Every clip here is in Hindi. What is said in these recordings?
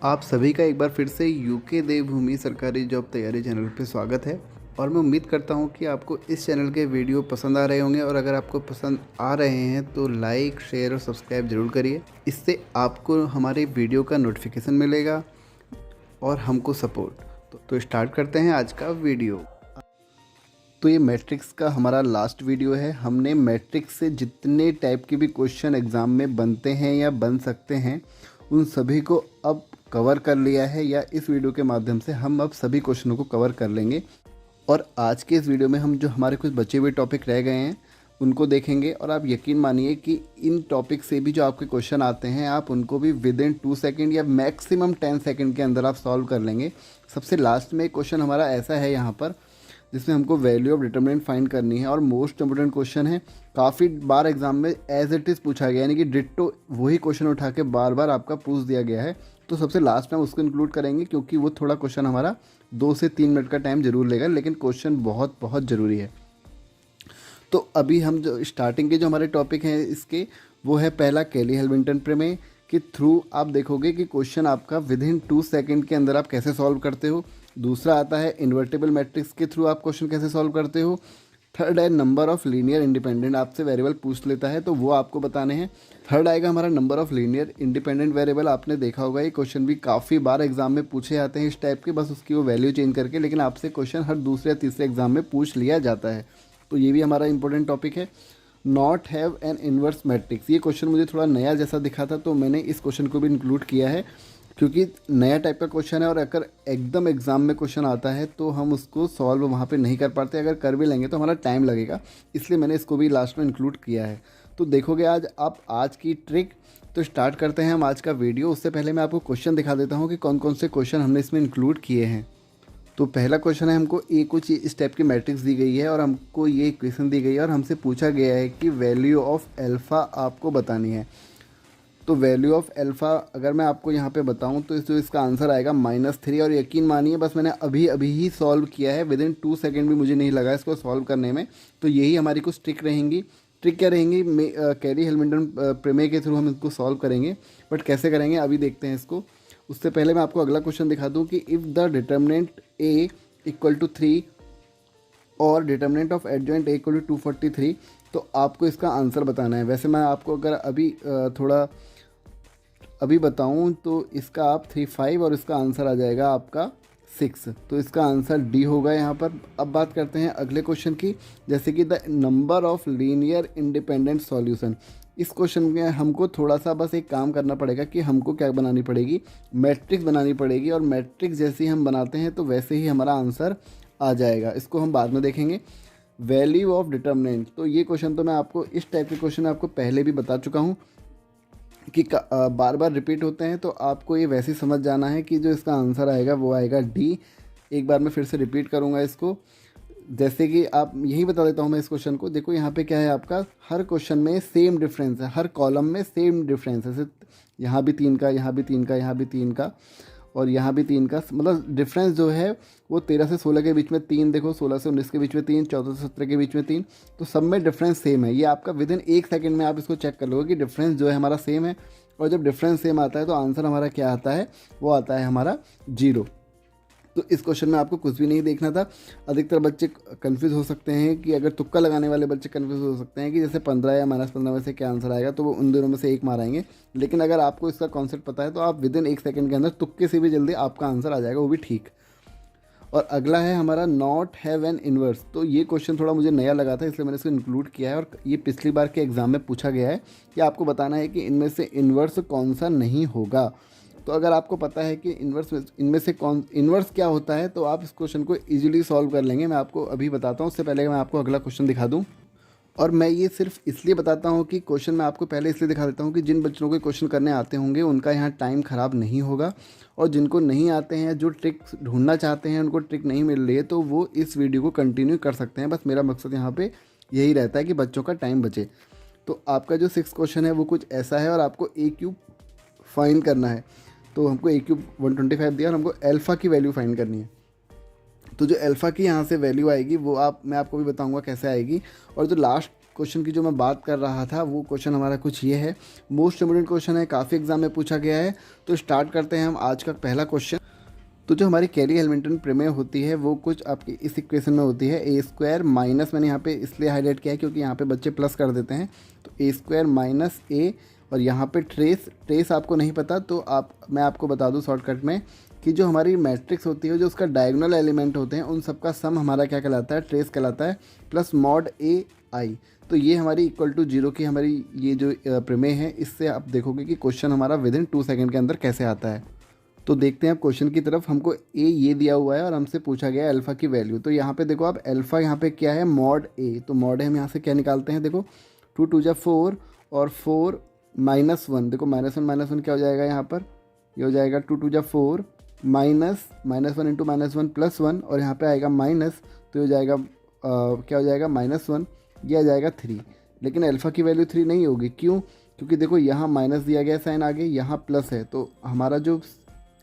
आप सभी का एक बार फिर से यूके देवभूमि सरकारी जॉब तैयारी चैनल पे स्वागत है। और मैं उम्मीद करता हूँ कि आपको इस चैनल के वीडियो पसंद आ रहे होंगे, और अगर आपको पसंद आ रहे हैं तो लाइक, शेयर और सब्सक्राइब ज़रूर करिए। इससे आपको हमारे वीडियो का नोटिफिकेशन मिलेगा और हमको सपोर्ट। तो स्टार्ट करते हैं आज का वीडियो। तो ये मैट्रिक्स का हमारा लास्ट वीडियो है। हमने मैट्रिक्स से जितने टाइप के भी क्वेश्चन एग्ज़ाम में बनते हैं या बन सकते हैं उन सभी को अब कवर कर लिया है, या इस वीडियो के माध्यम से हम अब सभी क्वेश्चनों को कवर कर लेंगे। और आज के इस वीडियो में हम जो हमारे कुछ बचे हुए टॉपिक रह गए हैं उनको देखेंगे। और आप यकीन मानिए कि इन टॉपिक से भी जो आपके क्वेश्चन आते हैं आप उनको भी विद इन 2 सेकेंड या मैक्सिमम 10 सेकेंड के अंदर आप सॉल्व कर लेंगे। सबसे लास्ट में एक क्वेश्चन हमारा ऐसा है यहाँ पर जिसमें हमको वैल्यू ऑफ डिटरमिनेंट फाइंड करनी है, और मोस्ट इंपोर्टेंट क्वेश्चन है। काफ़ी बार एग्जाम में एज इट इज़ पूछा गया, यानी कि डिट्टो वही क्वेश्चन उठा के बार बार आपका पूछ दिया गया है। तो सबसे लास्ट में हम उसको इंक्लूड करेंगे, क्योंकि वो थोड़ा क्वेश्चन हमारा 2 से 3 मिनट का टाइम जरूर लेगा, लेकिन क्वेश्चन बहुत बहुत ज़रूरी है। तो अभी हम जो स्टार्टिंग के जो हमारे टॉपिक हैं इसके, वो है पहला कैली हैमिल्टन प्रमेय के थ्रू आप देखोगे कि क्वेश्चन आपका विद इन 2 सेकेंड के अंदर आप कैसे सॉल्व करते हो। दूसरा आता है इन्वर्टेबल मैट्रिक्स के थ्रू आप क्वेश्चन कैसे सॉल्व करते हो। थर्ड है नंबर ऑफ लीनियर इंडिपेंडेंट, आपसे वेरिएबल पूछ लेता है तो वो आपको बताने हैं। थर्ड आएगा हमारा number of linear independent variable. आपने देखा होगा ये क्वेश्चन भी काफ़ी बार एग्जाम में पूछे जाते हैं इस टाइप के, बस उसकी वो वैल्यू चेंज करके, लेकिन आपसे क्वेश्चन हर दूसरे या तीसरे एग्जाम में पूछ लिया जाता है। तो ये भी हमारा इंपॉर्टेंट टॉपिक है। Not have an inverse matrix, ये क्वेश्चन मुझे थोड़ा नया जैसा दिखा था तो मैंने इस क्वेश्चन को भी इंक्लूड किया है, क्योंकि नया टाइप का क्वेश्चन है और अगर एकदम एग्जाम में क्वेश्चन आता है तो हम उसको सॉल्व वहाँ पे नहीं कर पाते। अगर कर भी लेंगे तो हमारा टाइम लगेगा, इसलिए मैंने इसको भी लास्ट में इंक्लूड किया है। तो देखोगे आज आप आज की ट्रिक। तो स्टार्ट करते हैं हम आज का वीडियो। उससे पहले मैं आपको क्वेश्चन दिखा देता हूँ कि कौन कौन से क्वेश्चन हमने इसमें इंक्लूड किए हैं। तो पहला क्वेश्चन है, हमको कुछ इस टाइप की मैट्रिक्स दी गई है और हमको ये इक्वेशन दी गई है और हमसे पूछा गया है कि वैल्यू ऑफ एल्फ़ा आपको बतानी है। तो वैल्यू ऑफ एल्फ़ा अगर मैं आपको यहाँ पे बताऊँ तो इसका आंसर आएगा -3। और यकीन मानिए बस मैंने अभी अभी ही सॉल्व किया है, विद इन 2 सेकेंड भी मुझे नहीं लगा इसको सॉल्व करने में। तो यही हमारी कुछ ट्रिक रहेंगी। ट्रिक क्या रहेंगी, कैली हैमिल्टन प्रमेय के थ्रू हम इसको सॉल्व करेंगे, बट कैसे करेंगे अभी देखते हैं इसको। उससे पहले मैं आपको अगला क्वेश्चन दिखा दूँ कि if the determinant A equal to 3 और determinant of adjoint A equal to 243, तो आपको इसका आंसर बताना है। वैसे मैं आपको अगर अभी बताऊं तो इसका आप 3 5 और इसका आंसर आ जाएगा आपका 6। तो इसका आंसर डी होगा यहाँ पर। अब बात करते हैं अगले क्वेश्चन की, जैसे कि the number of linear independent solution. इस क्वेश्चन में हमको थोड़ा सा बस एक काम करना पड़ेगा कि हमको क्या बनानी पड़ेगी, मैट्रिक्स बनानी पड़ेगी, और मैट्रिक्स जैसे ही हम बनाते हैं तो वैसे ही हमारा आंसर आ जाएगा। इसको हम बाद में देखेंगे। वैल्यू ऑफ डिटर्मिनेंट, तो ये क्वेश्चन तो मैं आपको इस टाइप के क्वेश्चन आपको पहले भी बता चुका हूँ कि बार बार रिपीट होते हैं, तो आपको ये वैसे ही समझ जाना है कि जो इसका आंसर आएगा वो आएगा डी। एक बार मैं फिर से रिपीट करूँगा इसको, जैसे कि आप यही बता देता हूँ मैं इस क्वेश्चन को। देखो यहाँ पे क्या है, आपका हर क्वेश्चन में सेम डिफरेंस है, हर कॉलम में सेम डिफरेंस है। यहाँ भी 3 का, यहाँ भी 3 का, यहाँ भी 3 का, और यहाँ भी 3 का। मतलब डिफरेंस जो है वो 13 से 16 के बीच में 3, देखो 16 से 19 के बीच में 3, 14 से 17 के बीच में 3। तो सब में डिफरेंस सेम है। ये आपका विद इन 1 सेकेंड में आप इसको चेक कर लोगे कि डिफरेंस जो है हमारा सेम है। और जब डिफरेंस सेम आता है तो आंसर हमारा क्या आता है, वो आता है हमारा 0। तो इस क्वेश्चन में आपको कुछ भी नहीं देखना था। अधिकतर बच्चे कंफ्यूज हो सकते हैं कि अगर तुक्का लगाने वाले बच्चे कंफ्यूज हो सकते हैं कि जैसे 15 या -15 में से क्या आंसर आएगा, तो वो उन दोनों में से एक मारेंगे। लेकिन अगर आपको इसका कॉन्सेप्ट पता है तो आप विद इन 1 सेकेंड के अंदर तुक्के से भी जल्दी आपका आंसर आ जाएगा, वो भी ठीक। और अगला है हमारा नॉट हैव एन इन्वर्स। तो ये क्वेश्चन थोड़ा मुझे नया लगा था, इसलिए मैंने इसको इंक्लूड किया है। और ये पिछली बार के एग्जाम में पूछा गया है कि आपको बताना है कि इनमें से इन्वर्स कौन सा नहीं होगा। तो अगर आपको पता है कि इनमें से कौन इन्वर्स क्या होता है तो आप इस क्वेश्चन को इजीली सॉल्व कर लेंगे। मैं आपको अभी बताता हूँ, उससे पहले मैं आपको अगला क्वेश्चन दिखा दूँ। और मैं ये सिर्फ इसलिए बताता हूँ कि क्वेश्चन मैं आपको पहले इसलिए दिखा देता हूँ कि जिन बच्चों को क्वेश्चन करने आते होंगे उनका यहाँ टाइम ख़राब नहीं होगा, और जिनको नहीं आते हैं, जो ट्रिक ढूंढना चाहते हैं, उनको ट्रिक नहीं मिल रही है, तो वो इस वीडियो को कंटिन्यू कर सकते हैं। बस मेरा मकसद यहाँ पे यही रहता है कि बच्चों का टाइम बचे। तो आपका जो 6 क्वेश्चन है वो कुछ ऐसा है, और आपको ए क्यूब फाइंड करना है। तो हमको ए क्यूब 125 दिया और हमको एल्फ़ा की वैल्यू फाइंड करनी है। तो जो एल्फ़ा की यहाँ से वैल्यू आएगी वो मैं आपको भी बताऊंगा कैसे आएगी। और जो लास्ट क्वेश्चन की जो मैं बात कर रहा था वो क्वेश्चन हमारा कुछ ये है, मोस्ट इम्पोर्टेंट क्वेश्चन है, काफ़ी एग्जाम में पूछा गया है। तो स्टार्ट करते हैं हम आज का पहला क्वेश्चन। तो जो हमारी कैली हैमिल्टन प्रमेय होती है वो कुछ आपकी इस इक्वेशन में होती है, ए स्क्वायर माइनस, मैंने यहाँ पे इसलिए हाईलाइट किया है क्योंकि यहाँ पे बच्चे प्लस कर देते हैं, तो ए स्क्वायर माइनस ए, और यहाँ पे ट्रेस आपको नहीं पता तो मैं आपको बता दूँ शॉर्टकट में कि जो हमारी मैट्रिक्स होती है, जो उसका डायगोनल एलिमेंट होते हैं, उन सबका सम हमारा क्या कहलाता है, ट्रेस कहलाता है, प्लस मॉड ए आई। तो ये हमारी इक्वल टू 0 की हमारी ये जो प्रमेय है, इससे आप देखोगे कि क्वेश्चन हमारा विदिन 2 सेकेंड के अंदर कैसे आता है। तो देखते हैं अब क्वेश्चन की तरफ। हमको ए ये दिया हुआ है और हमसे पूछा गया है अल्फ़ा की वैल्यू। तो यहाँ पे देखो आप, अल्फ़ा यहाँ पे क्या है, मॉड ए, तो मॉड हम यहाँ से क्या निकालते हैं, देखो 2 2 जा 4 और 4 -1, देखो -1 क्या हो जाएगा यहाँ पर, ये हो जाएगा 2 2 जा 4 -1 इंटू -1 +1, और यहाँ पे आएगा माइनस, तो ये हो जाएगा क्या हो जाएगा -1, ये आ जाएगा 3। लेकिन अल्फ़ा की वैल्यू 3 नहीं होगी, क्यों, क्योंकि देखो यहाँ माइनस दिया गया साइन आगे, यहाँ प्लस है, तो हमारा जो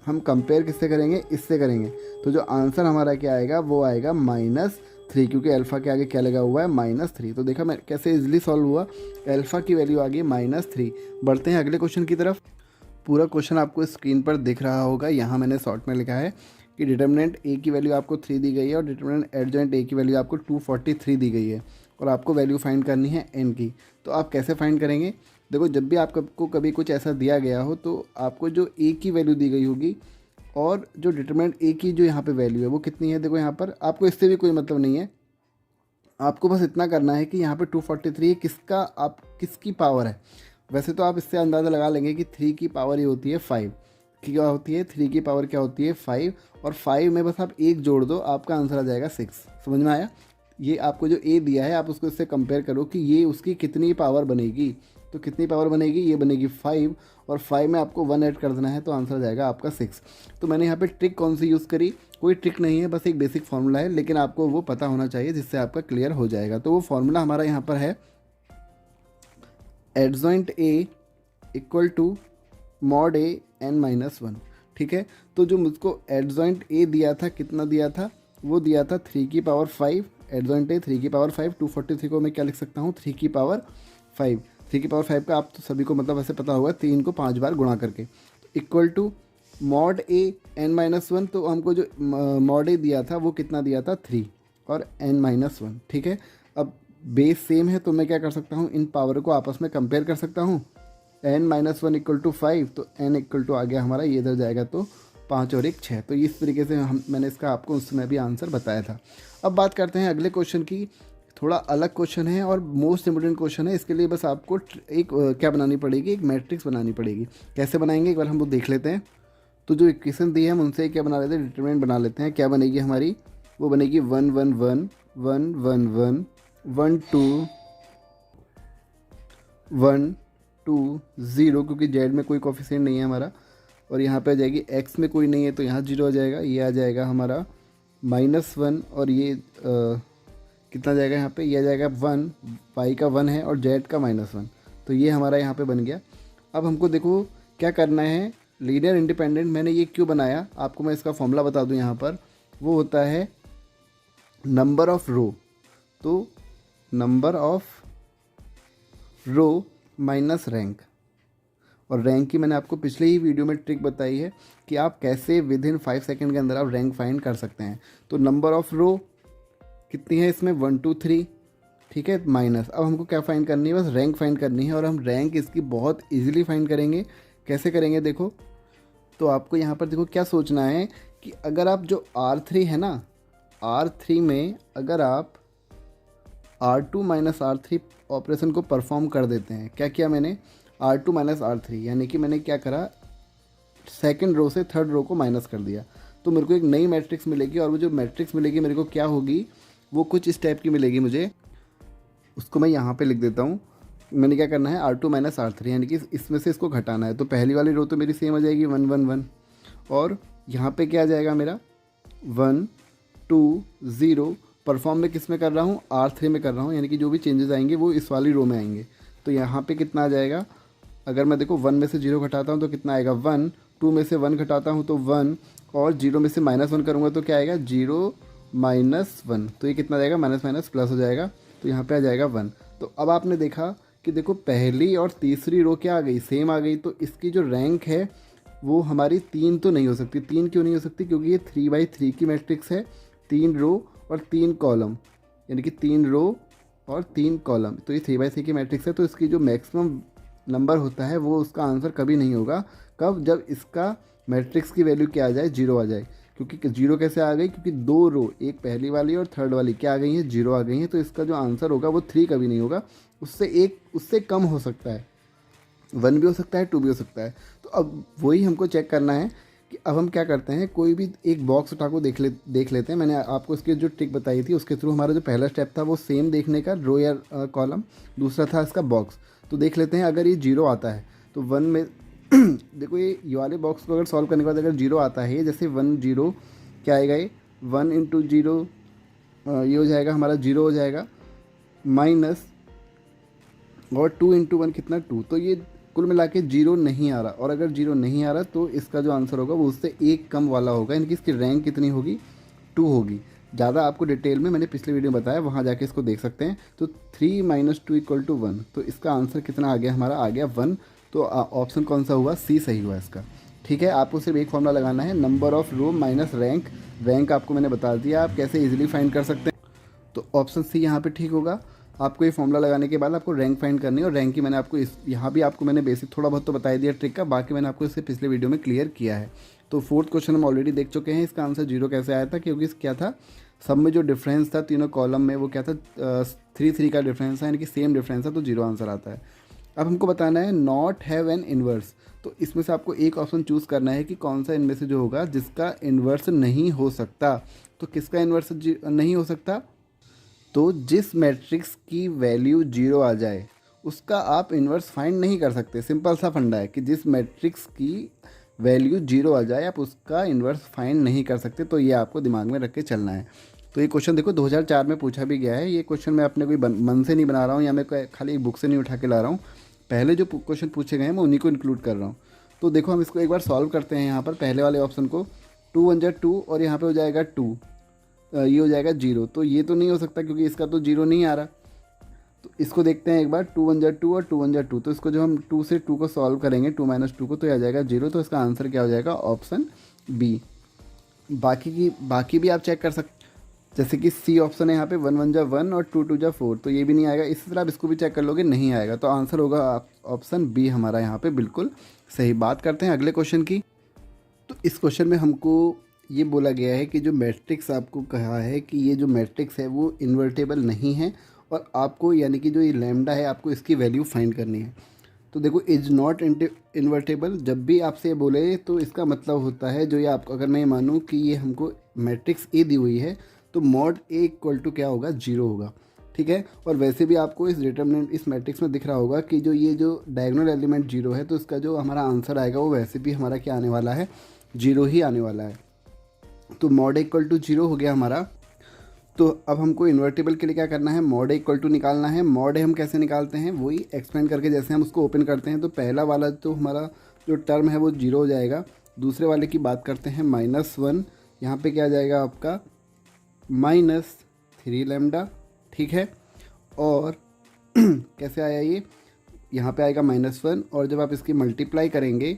हम कंपेयर किससे करेंगे, इससे करेंगे, तो जो आंसर हमारा क्या आएगा वो आएगा -3, क्योंकि अल्फ़ा के आगे क्या लगा हुआ है, -3। तो देखा मैं कैसे इजीली सॉल्व हुआ, अल्फ़ा की वैल्यू आ गई -3। बढ़ते हैं अगले क्वेश्चन की तरफ। पूरा क्वेश्चन आपको स्क्रीन पर दिख रहा होगा, यहाँ मैंने शॉर्ट में लिखा है कि डिटर्मिनेंट ए की वैल्यू आपको 3 दी गई है और डिटर्मिनेंट एडजॉइंट ए की वैल्यू आपको 243 दी गई है, और आपको वैल्यू फाइंड करनी है एन की। तो आप कैसे फाइंड करेंगे, देखो जब भी आपको कभी कुछ ऐसा दिया गया हो तो आपको जो ए की वैल्यू दी गई होगी और जो डिटरमिनेंट ए की जो यहाँ पे वैल्यू है वो कितनी है, देखो यहाँ पर आपको इससे भी कोई मतलब नहीं है, आपको बस इतना करना है कि यहाँ पे 243 किसकी पावर है। वैसे तो आप इससे अंदाज़ा लगा लेंगे कि 3 की पावर ये होती है 5, क्या होती है 3 की पावर क्या होती है 5, और 5 में बस आप एक जोड़ दो, आपका आंसर आ जाएगा 6। समझ में आया, ये आपको जो ए दिया है आप उसको इससे कंपेयर करो कि ये उसकी कितनी पावर बनेगी, तो कितनी पावर बनेगी, ये बनेगी 5, और 5 में आपको 1 ऐड कर देना है तो आंसर आ जाएगा आपका 6। तो मैंने यहाँ पे ट्रिक कौन सी यूज़ करी, कोई ट्रिक नहीं है, बस एक बेसिक फार्मूला है, लेकिन आपको वो पता होना चाहिए जिससे आपका क्लियर हो जाएगा। तो वो फार्मूला हमारा यहाँ पर है adjoint A equal to mod A n-1, ठीक है। तो जो मुझको एडजॉइंट ए दिया था, कितना दिया था, वो दिया था 3 की पावर 5, एडजॉइंट ए 3 की पावर 5, 243 को मैं क्या लिख सकता हूँ 3 की पावर 5, 3 की पावर 5 का आप तो सभी को मतलब वैसे पता होगा, 3 को 5 बार गुणा करके, equal to mod A n-1। तो हमको जो मॉड ए दिया था वो कितना दिया था 3 और n-1, ठीक है। अब बेस सेम है तो मैं क्या कर सकता हूँ, इन पावर को आपस में कंपेयर कर सकता हूँ, n-1 इक्वल टू 5, तो n इक्वल टू आ गया हमारा, ये इधर जाएगा तो 5 और 1 6। तो इस तरीके से मैंने इसका आपको उस समय भी आंसर बताया था। अब बात करते हैं अगले क्वेश्चन की, थोड़ा अलग क्वेश्चन है और मोस्ट इम्पोर्टेंट क्वेश्चन है। इसके लिए बस आपको एक क्या बनानी पड़ेगी, एक मैट्रिक्स बनानी पड़ेगी। कैसे बनाएंगे एक बार हम वो देख लेते हैं। तो जो इक्वेशन दी है हम उनसे क्या बना लेते हैं, डिटरमिनेंट बना लेते हैं। क्या बनेगी हमारी, वो बनेगी 1 1 1 1 1 1 1 2 1 2 0, क्योंकि जेड में कोई कोफिशिएंट नहीं है हमारा, और यहाँ पे आ जाएगी एक्स में कोई नहीं है तो यहाँ 0 आ जाएगा, ये आ जाएगा हमारा -1, और ये कितना जाएगा यहाँ पे, ये आ जाएगा 1, पाई का 1 है और जेड का -1, तो ये हमारा यहाँ पे बन गया। अब हमको देखो क्या करना है, लीनियर इंडिपेंडेंट मैंने ये क्यों बनाया, आपको मैं इसका फॉर्मूला बता दूँ यहाँ पर, वो होता है नंबर ऑफ रो, तो number of row minus rank, और रैंक की मैंने आपको पिछले ही वीडियो में ट्रिक बताई है कि आप कैसे विद इन 5 सेकेंड के अंदर आप रैंक फाइंड कर सकते हैं। तो नंबर ऑफ रो कितनी है इसमें 1 2 3, ठीक है, माइनस। अब हमको क्या फाइंड करनी है, बस रैंक फाइंड करनी है, और हम रैंक इसकी बहुत इजीली फाइंड करेंगे। कैसे करेंगे देखो, तो आपको यहाँ पर देखो क्या सोचना है कि अगर आप जो R3 है ना, R3 में अगर आप R2 - R3 ऑपरेशन को परफॉर्म कर देते हैं, क्या किया मैंने, R2 - R3, यानी कि मैंने क्या करा, सेकंड रो से थर्ड रो को माइनस कर दिया, तो मेरे को एक नई मैट्रिक्स मिलेगी, और वो जो मैट्रिक्स मिलेगी मेरे को क्या होगी, वो कुछ इस टाइप की मिलेगी मुझे। उसको मैं यहाँ पे लिख देता हूँ। मैंने क्या करना है, R2 - R3, यानी कि इसमें से इसको घटाना है। तो पहली वाली रो तो मेरी सेम आ जाएगी 1 1 1, और यहाँ पे क्या आ जाएगा मेरा 1 2 0। परफॉर्म में किस में कर रहा हूँ, R3 में कर रहा हूँ, यानी कि जो भी चेंजेस आएंगे वो इस वाली रो में आएंगे। तो यहाँ पे कितना आ जाएगा, अगर मैं देखो 1 में से 0 घटाता हूँ तो कितना आएगा 1, 2 में से 1 घटाता हूँ तो 1, और 0 में से -1 करूँगा तो क्या आएगा 0 - 1, तो ये कितना जाएगा माइनस माइनस प्लस हो जाएगा, तो यहाँ पे आ जाएगा 1। तो अब आपने देखा कि देखो पहली और तीसरी रो क्या आ गई, सेम आ गई। तो इसकी जो रैंक है वो हमारी 3 तो नहीं हो सकती। 3 क्यों नहीं हो सकती? क्योंकि ये 3/3 की मैट्रिक्स है, 3 रो और 3 कॉलम, यानी कि 3 रो और 3 कॉलम। तो ये 3/3 की मैट्रिक्स है, तो इसकी जो मैक्सिमम नंबर होता है वो उसका आंसर कभी नहीं होगा। कब? जब इसका मैट्रिक्स की वैल्यू क्या आ जाए, 0 आ जाए। क्योंकि 0 कैसे आ गई? क्योंकि 2 रो, एक पहली वाली और थर्ड वाली क्या आ गई है, 0 आ गई हैं। तो इसका जो आंसर होगा वो 3 कभी नहीं होगा, उससे कम हो सकता है, 1 भी हो सकता है, 2 भी हो सकता है। तो अब वही हमको चेक करना है कि अब हम क्या करते हैं, कोई भी एक बॉक्स उठा को देख लेते हैं। मैंने आपको इसकी जो ट्रिक बताई थी उसके थ्रू हमारा जो पहला स्टेप था वो सेम देखने का, रो या कॉलम, दूसरा था इसका बॉक्स। तो देख लेते हैं, अगर ये 0 आता है तो 1 में देखो ये वाले बॉक्स को अगर सॉल्व करने के बाद अगर 0 आता है, जैसे 1 0 क्या आएगा, ये 1 × 0 ये हो जाएगा हमारा 0 हो जाएगा, माइनस और 2 × 1 कितना, 2। तो ये कुल मिला के 0 नहीं आ रहा, और अगर 0 नहीं आ रहा तो इसका जो आंसर होगा वो उससे एक कम वाला होगा, यानी कि इसकी रैंक कितनी होगी, 2 होगी। ज़्यादा आपको डिटेल में मैंने पिछले वीडियो में बताया, वहाँ जाके इसको देख सकते हैं। तो 3 - 2 = 1, तो इसका आंसर कितना आ गया हमारा, आ गया 1। तो ऑप्शन कौन सा हुआ, सी सही हुआ इसका। ठीक है, आपको सिर्फ एक फॉर्मूला लगाना है, number of row minus rank. Rank आपको मैंने बता दिया, आप कैसे इजीली फाइंड कर सकते हैं। तो ऑप्शन सी यहाँ पे ठीक होगा। आपको ये फॉर्मूला लगाने के बाद आपको रैंक फाइंड करनी है, और रैंक की मैंने आपको यहाँ भी आपको मैंने बेसिक थोड़ा बहुत तो बता दिया ट्रिक का, बाकी मैंने आपको इससे पिछले वीडियो में क्लियर किया है। तो 4th क्वेश्चन हम ऑलरेडी देख चुके हैं। इसका आंसर 0 कैसे आया था, क्योंकि क्या था, सब में जो डिफरेंस था तीनों कॉलम में वो क्या था, 3 का डिफरेंस है, यानी कि सेम डिफरेंस है, तो 0 आंसर आता है। अब हमको बताना है नॉट हैव एन इन्वर्स। तो इसमें से आपको एक ऑप्शन चूज़ करना है कि कौन सा इनमें से जो होगा जिसका इन्वर्स नहीं हो सकता। तो किसका इन्वर्स नहीं हो सकता, तो जिस मैट्रिक्स की वैल्यू 0 आ जाए उसका आप इन्वर्स फाइंड नहीं कर सकते। सिंपल सा फंडा है कि जिस मैट्रिक्स की वैल्यू 0 आ जाए आप उसका इन्वर्स फाइंड नहीं कर सकते। तो ये आपको दिमाग में रख के चलना है। तो ये क्वेश्चन देखो 2004 में पूछा भी गया है। ये क्वेश्चन मैं अपने कोई मन से नहीं बना रहा हूँ, या मैं खाली एक बुक से नहीं उठा के ला रहा हूँ। पहले जो क्वेश्चन पूछे गए हैं मैं उन्हीं को इंक्लूड कर रहा हूँ। तो देखो हम इसको एक बार सॉल्व करते हैं। यहाँ पर पहले वाले ऑप्शन को 2 × 1 = 2, और यहाँ पे हो जाएगा 2, ये हो जाएगा 0। तो ये तो नहीं हो सकता क्योंकि इसका तो 0 नहीं आ रहा। तो इसको देखते हैं एक बार, 2 × 1 = 2 और 2 × 1 = 2। तो इसको जो हम 2 से 2 को सॉल्व करेंगे, 2 - 2 को, तो ये आ जाएगा 0। तो इसका आंसर क्या हो जाएगा, ऑप्शन बी। बाकी भी आप चेक कर सकते, जैसे कि सी ऑप्शन है यहाँ पे 1 × 1 = 1 और 2 × 2 = 4, तो ये भी नहीं आएगा। इसी तरह आप इसको भी चेक कर लोगे, नहीं आएगा। तो आंसर होगा ऑप्शन बी हमारा यहाँ पे बिल्कुल सही। बात करते हैं अगले क्वेश्चन की। तो इस क्वेश्चन में हमको ये बोला गया है कि जो मैट्रिक्स आपको कहा है कि ये जो मैट्रिक्स है वो इन्वर्टेबल नहीं है, और आपको यानी कि जो ये लैम्डा है आपको इसकी वैल्यू फाइंड करनी है। तो देखो इज नॉट इन्वर्टेबल, जब भी आपसे बोले तो इसका मतलब होता है, जो ये आपको, अगर मैं ये मानूँ कि ये हमको मैट्रिक्स ए दी हुई है तो मॉड ए = क्या होगा, 0 होगा। ठीक है, और वैसे भी आपको इस डिटर्मिनेंट, इस मैट्रिक्स में दिख रहा होगा कि जो ये जो डायगोनल एलिमेंट 0 है, तो इसका जो हमारा आंसर आएगा वो वैसे भी हमारा क्या आने वाला है, 0 ही आने वाला है। तो मॉड ए = 0 हो गया हमारा। तो अब हमको इन्वर्टेबल के लिए क्या करना है, मॉड ए = निकालना है। मॉड ए हम कैसे निकालते हैं, वही एक्सपेंड करके जैसे हम उसको ओपन करते हैं। तो पहला वाला तो हमारा जो टर्म है वो 0 हो जाएगा। दूसरे वाले की बात करते हैं, -1, यहाँ पे क्या आ जाएगा आपका -3 लैम्डा। ठीक है, और कैसे आया ये, यहाँ पे आएगा -1, और जब आप इसकी मल्टीप्लाई करेंगे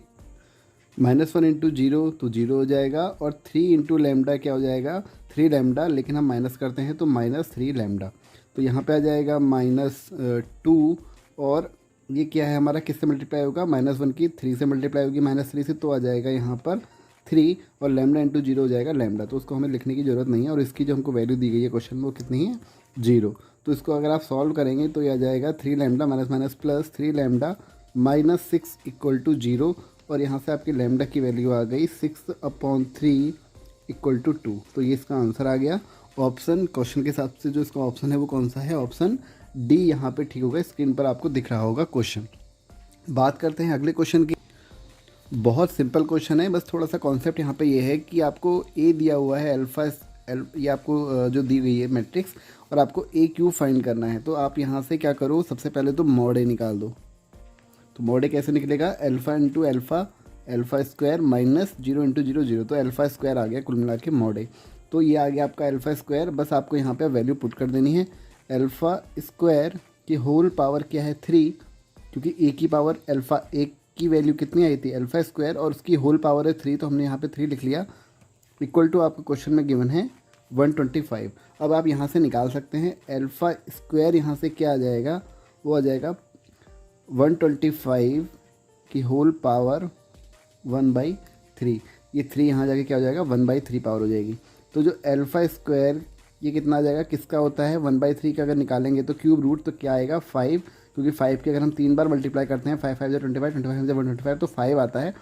-1 × 0 तो 0 हो जाएगा, और 3 × लैम्डा क्या हो जाएगा, 3 लैम्डा, लेकिन हम माइनस करते हैं तो -3 लैम्डा। तो यहाँ पे आ जाएगा -2, और ये क्या है हमारा, किससे मल्टीप्लाई होगा, -1 की 3 से मल्टीप्लाई होगी, -3 से, तो आ जाएगा यहाँ पर 3, और लैम्डा × 0 हो जाएगा लैम्डा। तो उसको हमें लिखने की ज़रूरत नहीं है, और इसकी जो हमको वैल्यू दी गई है क्वेश्चन में वो कितनी है, 0। तो इसको अगर आप सॉल्व करेंगे तो ये आ जाएगा 3 लैम्डा - -3 लैम्डा -6 = 0, और यहाँ से आपकी लैम्डा की वैल्यू आ गई 6/3 = 2। तो ये इसका आंसर आ गया। ऑप्शन क्वेश्चन के हिसाब से जो इसका ऑप्शन है वो कौन सा है, ऑप्शन डी यहाँ पे ठीक होगा। स्क्रीन पर आपको दिख रहा होगा क्वेश्चन। बात करते हैं अगले क्वेश्चन की। बहुत सिंपल क्वेश्चन है, बस थोड़ा सा कॉन्सेप्ट यहाँ पे ये है कि आपको ए दिया हुआ है अल्फा, ये आपको जो दी गई है मैट्रिक्स, और आपको ए क्यू फाइंड करना है। तो आप यहाँ से क्या करो, सबसे पहले तो मॉड ए निकाल दो। तो मॉड ए कैसे निकलेगा, अल्फा × अल्फा, अल्फा स्क्वायर -0 × 0 0, तो अल्फा स्क्वायर आ गया कुल मिला के मॉड ए। तो ये आ गया आपका अल्फा स्क्वायर। बस आपको यहाँ पे वैल्यू पुट कर देनी है, अल्फा स्क्वायर कि होल पावर क्या है 3, क्योंकि ए की पावर अल्फ़ा, एक की वैल्यू कितनी आई थी अल्फ़ा स्क्वायर और उसकी होल पावर है 3, तो हमने यहाँ पे 3 लिख लिया, इक्वल टू आपको क्वेश्चन में गिवन है 125। अब आप यहाँ से निकाल सकते हैं अल्फ़ा स्क्वायर, यहाँ से क्या आ जाएगा, वो आ जाएगा 125 की होल पावर 1/3। ये 3 यहाँ जाके क्या हो जाएगा 1/3 पावर हो जाएगी। तो जो अल्फ़ा स्क्वायर ये कितना आ जाएगा, किसका होता है 1/3 का, अगर निकालेंगे तो क्यूब रूट, तो क्या आएगा 5, क्योंकि 5 के अगर हम 3 बार मल्टीप्लाई करते हैं 5 5 25, 25 125, तो 5 आता है।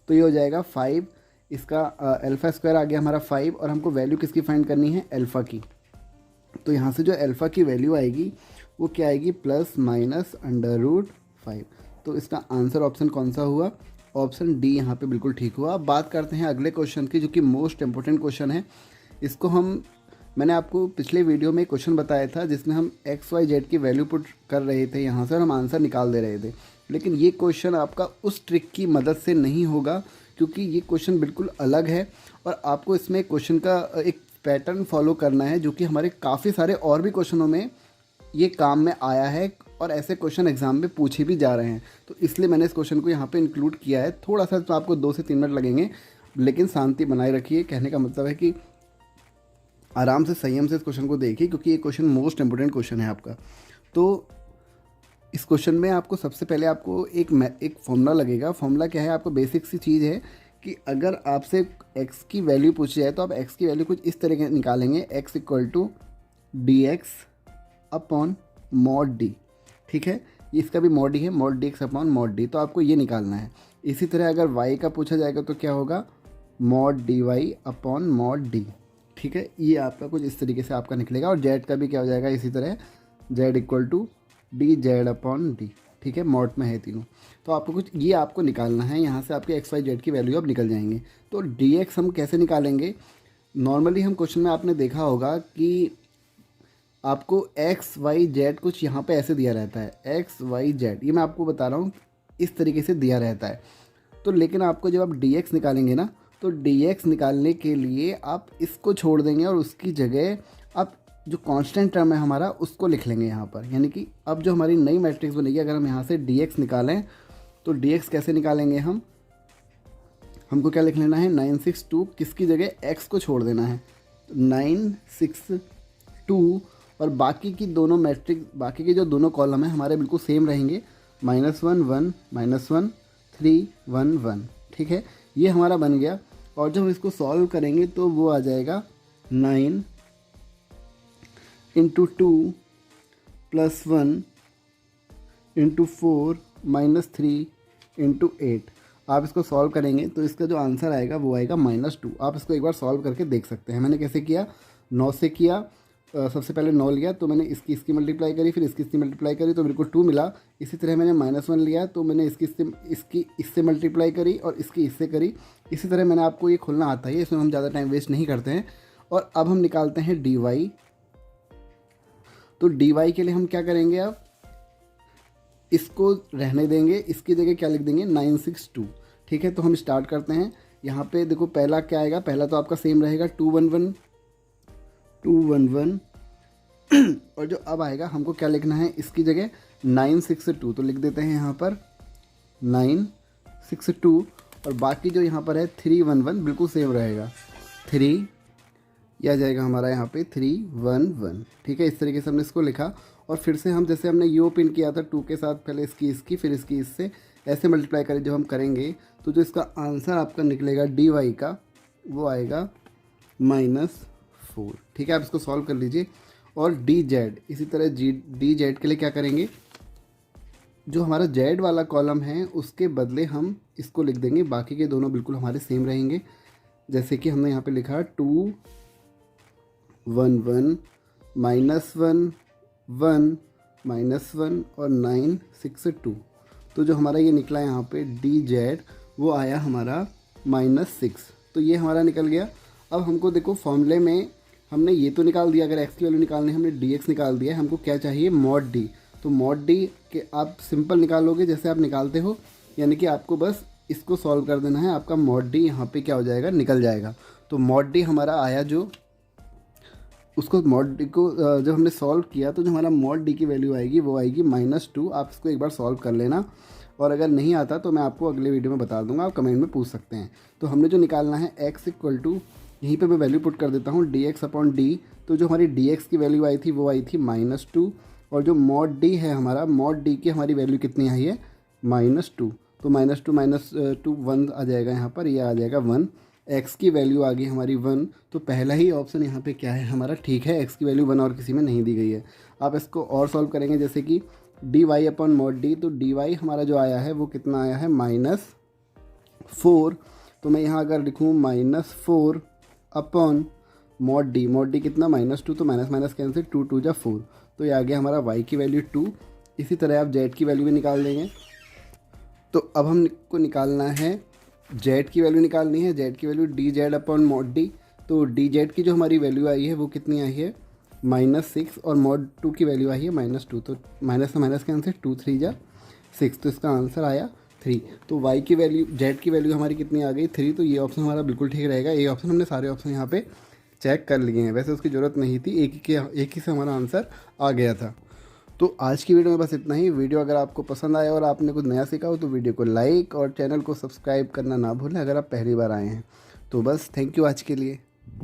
तो ये हो जाएगा 5, इसका अल्फ़ा स्क्वायर आ गया हमारा 5, और हमको वैल्यू किसकी फाइंड करनी है अल्फ़ा की। तो यहाँ से जो अल्फ़ा की वैल्यू आएगी वो क्या आएगी ±√5। तो इसका आंसर ऑप्शन कौन सा हुआ, ऑप्शन डी यहाँ पे बिल्कुल ठीक हुआ। अब बात करते हैं अगले क्वेश्चन की, जो कि मोस्ट इंपॉर्टेंट क्वेश्चन है। इसको मैंने आपको पिछले वीडियो में क्वेश्चन बताया था जिसमें हम XYZ की वैल्यू पुट कर रहे थे यहाँ से और हम आंसर निकाल दे रहे थे। लेकिन ये क्वेश्चन आपका उस ट्रिक की मदद से नहीं होगा, क्योंकि ये क्वेश्चन बिल्कुल अलग है और आपको इसमें क्वेश्चन का एक पैटर्न फॉलो करना है, जो कि हमारे काफ़ी सारे और भी क्वेश्चनों में ये काम में आया है और ऐसे क्वेश्चन एग्जाम में पूछे भी जा रहे हैं। तो इसलिए मैंने इस क्वेश्चन को यहाँ पे इंक्लूड किया है। थोड़ा सा तो आपको 2 से 3 मिनट लगेंगे, लेकिन शांति बनाए रखिए। कहने का मतलब है कि आराम से संयम से इस क्वेश्चन को देखिए, क्योंकि ये क्वेश्चन मोस्ट इंपॉर्टेंट क्वेश्चन है आपका। तो इस क्वेश्चन में आपको सबसे पहले आपको एक फॉर्मूला लगेगा। फॉर्मूला क्या है, आपको बेसिक सी चीज़ है कि अगर आपसे x की वैल्यू पूछी जाए तो आप x की वैल्यू कुछ इस तरह के निकालेंगे, x = dx upon mod D. ठीक है, इसका भी मॉड डी है, mod dx upon mod D. तो आपको ये निकालना है। इसी तरह अगर y का पूछा जाएगा तो क्या होगा, mod dy upon mod D. ठीक है, ये आपका कुछ इस तरीके से आपका निकलेगा। और z का भी क्या हो जाएगा इसी तरह, z = dz अपॉन डी। ठीक है, मॉड में है तीनों। तो आपको कुछ ये आपको निकालना है। यहाँ से आपके XYZ की वैल्यू अब निकल जाएंगे। तो dx हम कैसे निकालेंगे, नॉर्मली हम क्वेश्चन में आपने देखा होगा कि आपको XYZ कुछ यहाँ पे ऐसे दिया रहता है, XYZ, ये मैं आपको बता रहा हूँ इस तरीके से दिया रहता है। तो लेकिन आपको जब आप dx निकालेंगे ना, तो dx निकालने के लिए आप इसको छोड़ देंगे और उसकी जगह आप जो कांस्टेंट टर्म है हमारा उसको लिख लेंगे यहाँ पर। यानी कि अब जो हमारी नई मैट्रिक्स बनेगी, अगर हम यहाँ से dx निकालें तो dx कैसे निकालेंगे हमको क्या लिख लेना है 962, किसकी जगह x को छोड़ देना है 962, और बाकी की दोनों मैट्रिक्स, बाकी के जो दोनों कॉलम है हमारे बिल्कुल सेम रहेंगे, -1 1 -1 3 1 1। ठीक है, ये हमारा बन गया। और जब हम इसको सॉल्व करेंगे तो वो आ जाएगा 9 × 2 + 1 × 4 -3 × 8। आप इसको सॉल्व करेंगे तो इसका जो आंसर आएगा वो आएगा -2। आप इसको एक बार सॉल्व करके देख सकते हैं। मैंने कैसे किया, 9 से किया, सबसे पहले 9 लिया तो मैंने इसकी मल्टीप्लाई करी, फिर इसकी मल्टीप्लाई करी तो मेरे को 2 मिला। इसी तरह मैंने -1 लिया तो मैंने इससे मल्टीप्लाई करी और इसकी इससे करी। इसी तरह मैंने आपको ये खोलना आता है, इसमें हम ज़्यादा टाइम वेस्ट नहीं करते हैं। और अब हम निकालते हैं dy। तो dy के लिए हम क्या करेंगे, अब इसको रहने देंगे, इसकी जगह क्या लिख देंगे 962। ठीक है, तो हम स्टार्ट करते हैं। यहाँ पे देखो पहला क्या आएगा, पहला तो आपका सेम रहेगा 211 211 और जो अब आएगा हमको क्या लिखना है, इसकी जगह 962, तो लिख देते हैं यहाँ पर 962। और बाकी जो यहाँ पर है 311 बिल्कुल सेम रहेगा, 3 यह आ जाएगा हमारा यहाँ पे 311। ठीक है, इस तरीके से हमने इसको लिखा। और फिर से हम जैसे हमने यो पिन किया था 2 के साथ, पहले इसकी फिर इसकी इससे ऐसे मल्टीप्लाई करें जब हम करेंगे तो जो इसका आंसर आपका निकलेगा dy का वो आएगा -4। ठीक है, आप इसको सॉल्व कर लीजिए। और dz इसी तरह dz के लिए क्या करेंगे, जो हमारा z वाला कॉलम है उसके बदले हम इसको लिख देंगे, बाकी के दोनों बिल्कुल हमारे सेम रहेंगे। जैसे कि हमने यहाँ पे लिखा 2 1 1 -1 1 -1 और 962। तो जो हमारा ये निकला यहाँ पे dz वो आया हमारा -6। तो ये हमारा निकल गया। अब हमको देखो फॉर्मूले में हमने ये तो निकाल दिया, अगर x की वैल्यू निकालनी है हमने dx निकाल दिया है, हमको क्या चाहिए mod d। तो mod d के आप सिंपल निकालोगे जैसे आप निकालते हो, यानी कि आपको बस इसको सॉल्व कर देना है, आपका mod d यहाँ पे क्या हो जाएगा, निकल जाएगा। तो mod d हमारा आया जो उसको मॉड डी को जब हमने सॉल्व किया तो जो हमारा मॉड डी की वैल्यू आएगी वो आएगी -2। आप इसको एक बार सॉल्व कर लेना, और अगर नहीं आता तो मैं आपको अगले वीडियो में बता दूंगा, आप कमेंट में पूछ सकते हैं। तो हमने जो निकालना है x इक्वल टू, यहीं पे मैं वैल्यू पुट कर देता हूँ dx/d। तो जो हमारी dx की वैल्यू आई थी वो आई थी -2, और जो मॉड डी है हमारा, मॉड डी की हमारी वैल्यू कितनी आई है -2। तो -2 1 आ जाएगा यहाँ पर, ये आ जाएगा 1। x की वैल्यू आ गई हमारी 1, तो पहला ही ऑप्शन यहाँ पे क्या है हमारा, ठीक है, x की वैल्यू 1 और किसी में नहीं दी गई है। आप इसको और सॉल्व करेंगे, जैसे कि dy/mod d, तो dy हमारा जो आया है वो कितना आया है -4। तो मैं यहाँ अगर लिखूँ -4 अपॉन mod d कितना -2, तो माइनस माइनस कैंसिल, 2 2 जा 4, तो ये आ गया हमारा y की वैल्यू 2। इसी तरह आप z की वैल्यू भी निकाल देंगे। तो अब हमको निकालना है z की वैल्यू निकालनी है, z की वैल्यू dz/mod d। तो dz की जो हमारी वैल्यू आई है वो कितनी आई है -6, और mod 2 की वैल्यू आई है -2, तो माइनस से माइनस कैंसिल, 2 3 जा 6, तो इसका आंसर आया 3। तो y की वैल्यू, z की वैल्यू हमारी कितनी आ गई 3। तो ये ऑप्शन हमारा बिल्कुल ठीक रहेगा। ये ऑप्शन हमने सारे ऑप्शन यहाँ पे चेक कर लिए हैं, वैसे उसकी ज़रूरत नहीं थी, एक ही से हमारा आंसर आ गया था। तो आज की वीडियो में बस इतना ही। वीडियो अगर आपको पसंद आया और आपने कुछ नया सीखा हो तो वीडियो को लाइक और चैनल को सब्सक्राइब करना ना भूलें अगर आप पहली बार आए हैं। तो बस थैंक यू आज के लिए।